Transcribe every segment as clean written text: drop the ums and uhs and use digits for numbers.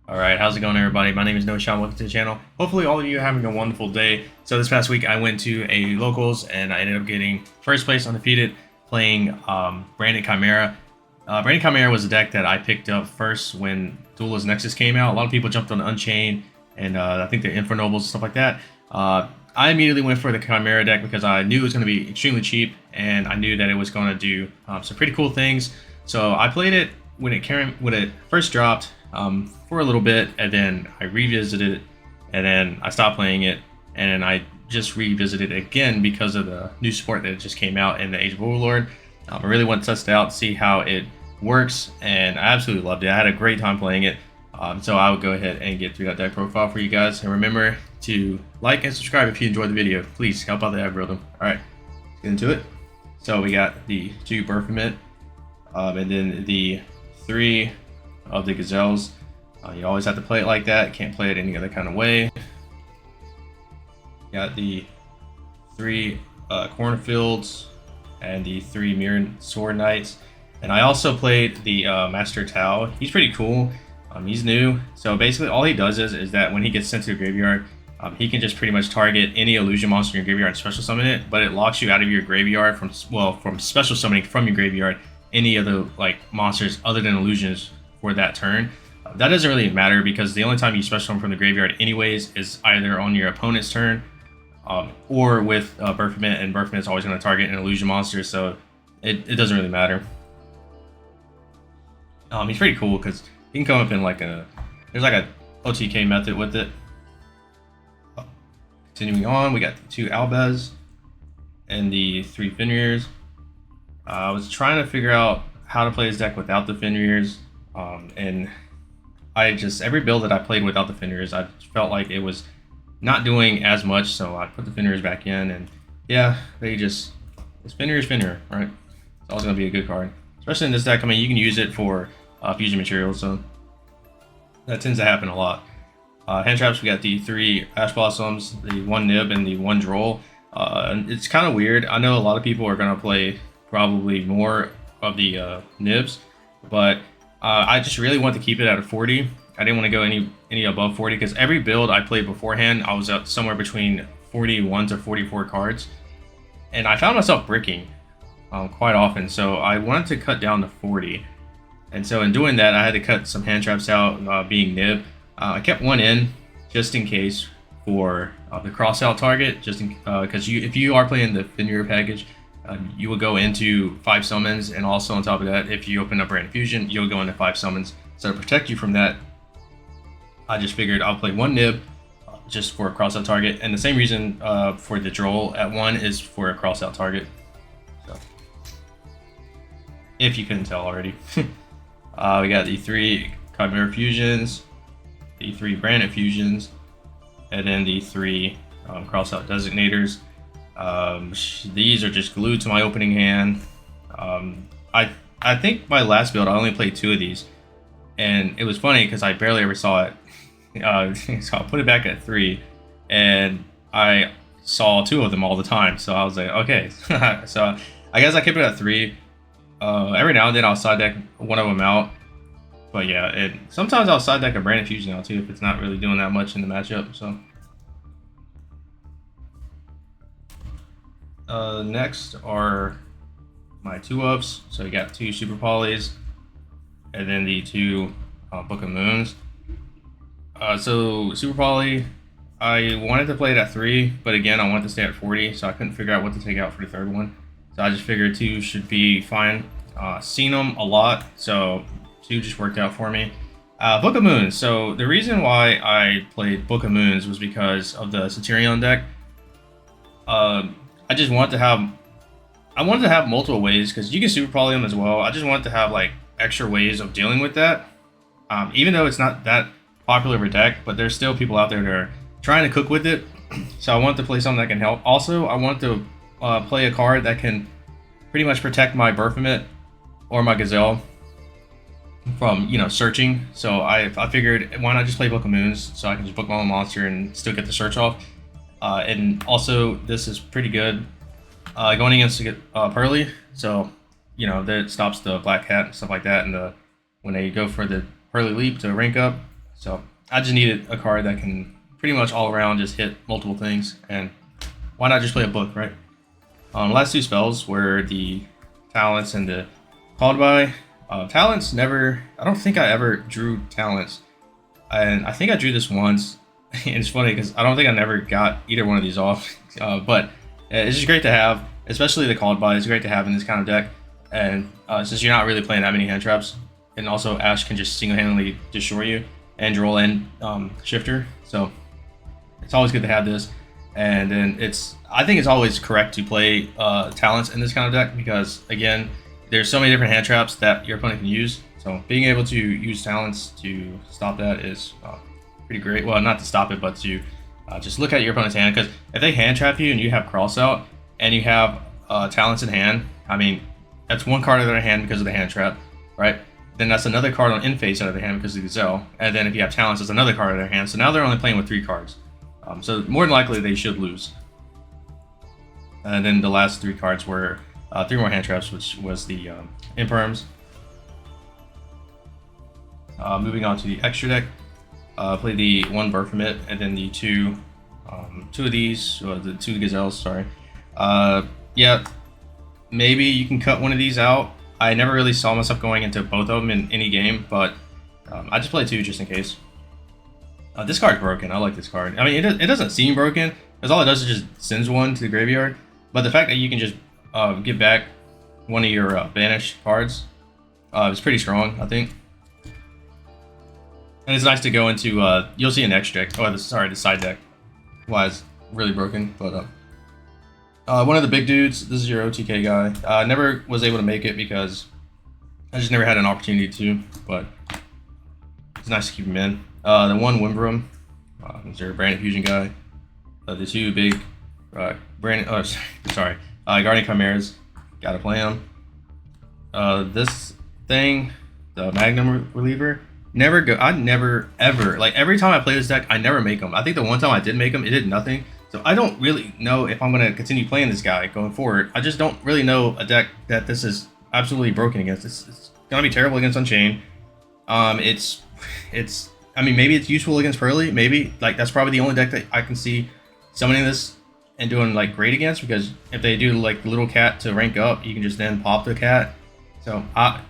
All right, how's it going, everybody? My name is NOV. Welcome to the channel. Hopefully, all of you are having a wonderful day. So this past week, I went to a locals and I ended up getting first place undefeated, playing Branded Chimera. Branded Chimera was a deck that I picked up first when Duelist Nexus came out. A lot of people jumped on Unchained and I think the Infernobles and stuff like that. I immediately went for the Chimera deck because I knew it was going to be extremely cheap and I knew that it was going to do some pretty cool things. So I played it when it first dropped. For a little bit, and then I revisited it, and then I stopped playing it, and then I just revisited it again because of the new support that just came out in the Age of Overlord. I really want to test it out, see how it works, and I absolutely loved it. I had a great time playing it, so I will go ahead and get through that deck profile for you guys. And remember to like and subscribe if you enjoyed the video. Please help out the algorithm. All right, let's get into it. So we got the 2 Berfament, and then the 3 of the Gazelles. You always have to play it like that. Can't play it any other kind of way. Got the 3 Cornfields and the 3 Mirror Sword Knights. And I also played the Master Tau. He's pretty cool. He's new. So basically all he does is that when he gets sent to the graveyard, he can just pretty much target any illusion monster in your graveyard and special summon it, but it locks you out of your graveyard from special summoning from your graveyard any other monsters other than illusions for that turn. That doesn't really matter because the only time you special summon from the graveyard anyways is either on your opponent's turn or with Berfament, and Berfament is always going to target an illusion monster, so it doesn't really matter. He's pretty cool because he can come up in there's like a OTK method with it. Continuing on, we got the 2 Albaz and the 3 Fenrirs. I was trying to figure out how to play his deck without the Fenrirs, and every build that I played without the Fenrirs, I felt like it was not doing as much, so I put the Fenrirs back in, and yeah, it's Fenrir, right? It's always going to be a good card, especially in this deck. I mean, you can use it for fusion materials, so that tends to happen a lot. Hand traps, we got the 3 Ash Blossoms, the 1 Nib, and the 1 Droll. It's kind of weird. I know a lot of people are going to play probably more of the Nibs, but I just really want to keep it at a 40. I didn't want to go any above 40 because every build I played beforehand, I was at somewhere between 41 to 44 cards, and I found myself bricking quite often. So I wanted to cut down to 40, and so in doing that, I had to cut some hand traps out, being Nib. I kept 1 in just in case for the cross out target, just because if you are playing the Fenrir package, you will go into 5 summons, and also on top of that, if you open up Brand Fusion, you'll go into 5 summons. So to protect you from that, I just figured I'll play 1 Nib just for a cross out target, and the same reason for the Droll at 1 is for a cross out target. So, if you couldn't tell already. We got the 3 Chimera Fusions, the 3 Branded Fusions, and then the 3 cross out designators. These are just glued to my opening hand. I think my last build I only played 2 of these, and it was funny because I barely ever saw it. So I put it back at 3, and I saw 2 of them all the time. So I was like, okay. So I guess I kept it at 3. Every now and then I'll side deck one of them out, but yeah, sometimes I'll side deck a Branded Fusion out too if it's not really doing that much in the matchup. So. Next are my 2-ups. So we got 2 Super Polys, and then the 2 Book of Moons. So Super Poly, I wanted to play it at 3, but again, I wanted to stay at 40, so I couldn't figure out what to take out for the 3rd one. So I just figured 2 should be fine. Seen them a lot, so 2 just worked out for me. Book of Moons. So the reason why I played Book of Moons was because of the Centurion deck. I just wanted to have multiple ways, because you can super poly them as well. I just wanted to have extra ways of dealing with that. Even though it's not that popular of a deck, but there's still people out there that are trying to cook with it. So I wanted to play something that can help. Also, I wanted to play a card that can pretty much protect my Berfament or my Gazelle from searching. So I figured, why not just play Book of Moons so I can just book my own monster and still get the search off. And also, this is pretty good going against Pearly, so that stops the Black Cat and stuff like that, and when they go for the Pearly Leap to rank up. So I just needed a card that can pretty much all around just hit multiple things, and why not just play a book, right? Last two spells were the talents and the called by. Talents never. I don't think I ever drew talents, and I think I drew this once. And it's funny because I don't think I never got either one of these off. But it's just great to have, especially the called by. It's great to have in this kind of deck, and since you're not really playing that many hand traps, and also Ash can just single-handedly destroy you and draw and shifter. So it's always good to have this. And then I think it's always correct to play talents in this kind of deck because, again, there's so many different hand traps that your opponent can use. So being able to use talents to stop that is pretty great. Well, not to stop it, but to just look at your opponent's hand. Because if they hand trap you and you have cross out and you have talents in hand, I mean, that's one card out of their hand because of the hand trap, right? Then that's another card on in face out of their hand because of the gazelle. And then if you have talents, it's another card out of their hand. So now they're only playing with 3 cards. So more than likely they should lose. And then the last 3 cards were 3 more hand traps, which was the imperms. Moving on to the extra deck, play the 1 Baphomet and then the 2 of these, or the 2 gazelles. Sorry. Yeah, maybe you can cut one of these out. I never really saw myself going into both of them in any game, but I just played 2 just in case. This card's broken. I like this card. I mean, it doesn't seem broken because all it does is just sends one to the graveyard. But the fact that you can just give back one of your banished cards is pretty strong, I think. And it's nice to go into. You'll see an extra deck. Oh, the side deck. Why it's really broken, but one of the big dudes. This is your OTK guy. I never was able to make it because I just never had an opportunity to. But it's nice to keep him in. The 1 Wimbrum, is your Branded Fusion guy. The 2 big Guardian Chimeras, gotta play them. This thing, the Magnum Reliever, I never ever, like every time I play this deck, I never make them. I think the one time I did make them, it did nothing. So I don't really know if I'm gonna continue playing this guy going forward. I just don't really know a deck that this is absolutely broken against. It's gonna be terrible against Unchained. I mean, maybe it's useful against Pearly. Maybe, like, that's probably the only deck that I can see summoning this and doing, like, great against. Because if they do, like, the little cat to rank up, you can just then pop the cat. So, I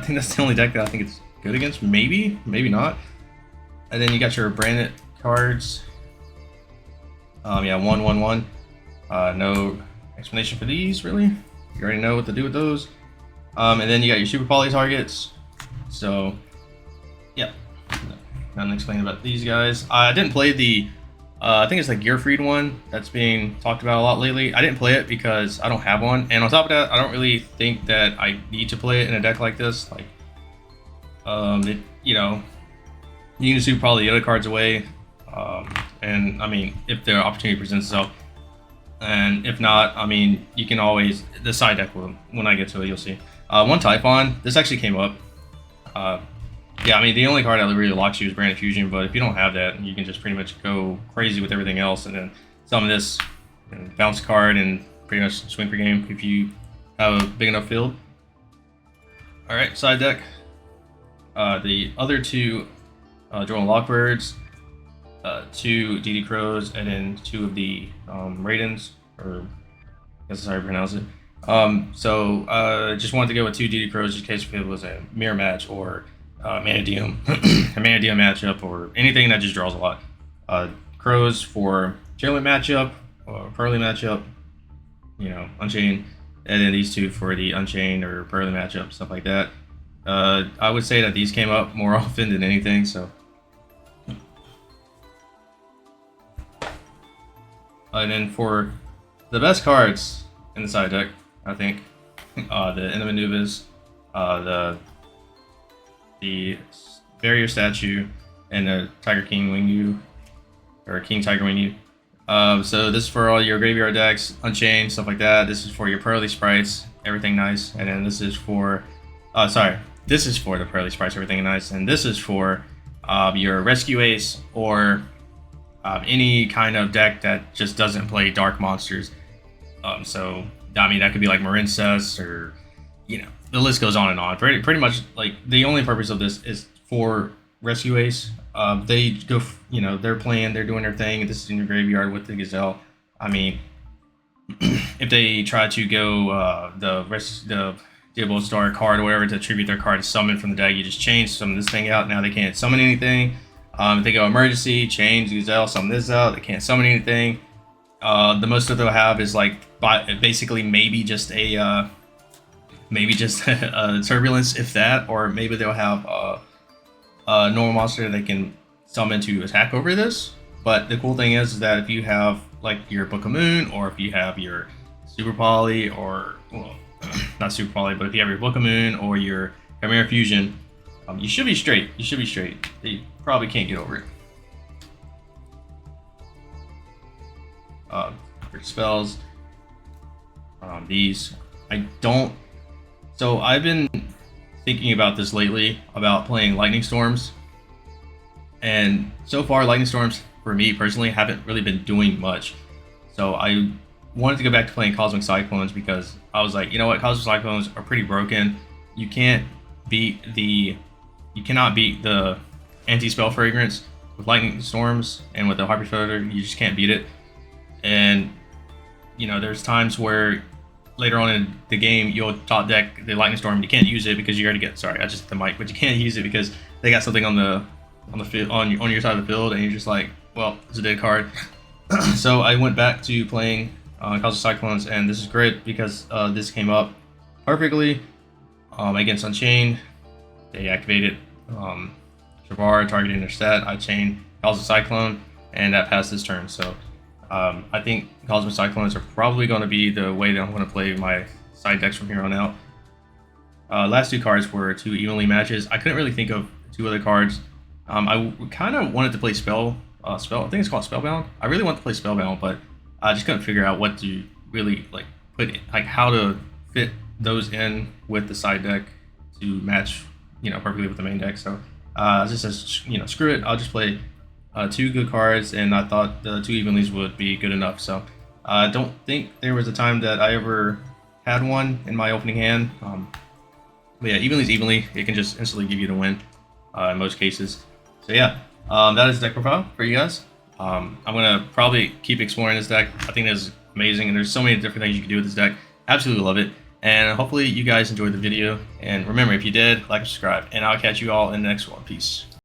think that's the only deck that I think it's good against. Maybe, maybe not. And then you got your branded cards. Yeah, 1/1/1. No explanation for these, really. You already know what to do with those. And then you got your super poly targets. So, yeah. Nothing to explain about these guys. I didn't play the, I think it's the Gear Freed one that's being talked about a lot lately. I didn't play it because I don't have one, and on top of that, I don't really think that I need to play it in a deck like this. Like, you know, you can just probably the other cards away, and I mean, if the opportunity presents itself, and if not, I mean, you can always the side deck will when I get to it, you'll see. 1 Typhon. This actually came up. Yeah, I mean, the only card that really locks you is Branded Fusion, but if you don't have that, you can just pretty much go crazy with everything else, and then summon this, and bounce a card, and pretty much swing per game if you have a big enough field. Alright, side deck. The other 2 Drone Lockbirds, 2 DD Crows, and then 2 of the Raidens, or I guess that's how you pronounce it. Just wanted to go with 2 DD Crows just in case if it was a mirror match or Mana Diem, a Mana Diem matchup, or anything that just draws a lot. Crows for Chimera matchup, or Pearly matchup, you know, Unchained, and then these 2 for the Unchained or Pearly matchup, stuff like that. I would say that these came up more often than anything, so. And then for the best cards in the side deck, I think, the Enema Nubis, the Barrier Statue, and the Tiger King Wingyu, or King Tiger Wingyu. So this is for all your graveyard decks, Unchained, stuff like that. This is for your Pearly Sprites, everything nice. And then this is for, this is for the Pearly Sprites, everything nice. And this is for your Rescue Ace, or any kind of deck that just doesn't play dark monsters. So, I mean, that could be like Marincess, or, you know, the list goes on and on. Pretty much, like, the only purpose of this is for rescue ace. They go, they're playing, they're doing their thing. This is in your graveyard with the Gazelle. I mean, if they try to go the Diablo Star card or whatever to attribute their card to summon from the deck, you just change some of this thing out. Now they can't summon anything. If they go emergency, change Gazelle, summon this out. They can't summon anything. The most that they'll have is like basically maybe just a turbulence, if that, or maybe they'll have a normal monster they can summon to attack over this. But the cool thing is that if you have like your Book of Moon, or if you have your Super Poly, or well, not Super Poly, but if you have your Book of Moon or your Chimera Fusion, you should be straight. You should be straight. They probably can't get over it. For spells, these I don't. So I've been thinking about this lately about playing Lightning Storms, and so far Lightning Storms for me personally haven't really been doing much. So I wanted to go back to playing Cosmic Cyclones because I was like, you know what, Cosmic Cyclones are pretty broken. You cannot beat the anti-spell fragrance with Lightning Storms, and with the Hyper Filter you just can't beat it. And there's times where later on in the game you'll top deck the Lightning Storm, you can't use it because you already get, sorry, I just hit the mic, but you can't use it because they got something on the field, on your side of the field, and you're just like, well, it's a dead card. So I went back to playing Cosmic Cyclones, and this is great because this came up perfectly against Unchained. They activated Shavar, targeting their stat. I chained Cosmic Cyclone, and that passed this turn. So I think Cosmic Cyclones are probably going to be the way that I'm going to play my side decks from here on out. Last two cards were two evenly matches. I couldn't really think of two other cards. I kind of wanted to play I think it's called Spellbound. I really wanted to play Spellbound, but I just couldn't figure out what to really how to fit those in with the side deck to match, perfectly with the main deck. So I just said, screw it. I'll just play two good cards, and I thought the two evenlies would be good enough. So I don't think there was a time that I ever had one in my opening hand. But yeah, evenly's evenly. It can just instantly give you the win in most cases. So yeah, that is the deck profile for you guys. I'm gonna probably keep exploring this deck. I think it's amazing, and there's so many different things you can do with this deck. Absolutely love it. And hopefully you guys enjoyed the video. And remember, if you did, like and subscribe. And I'll catch you all in the next one. Peace.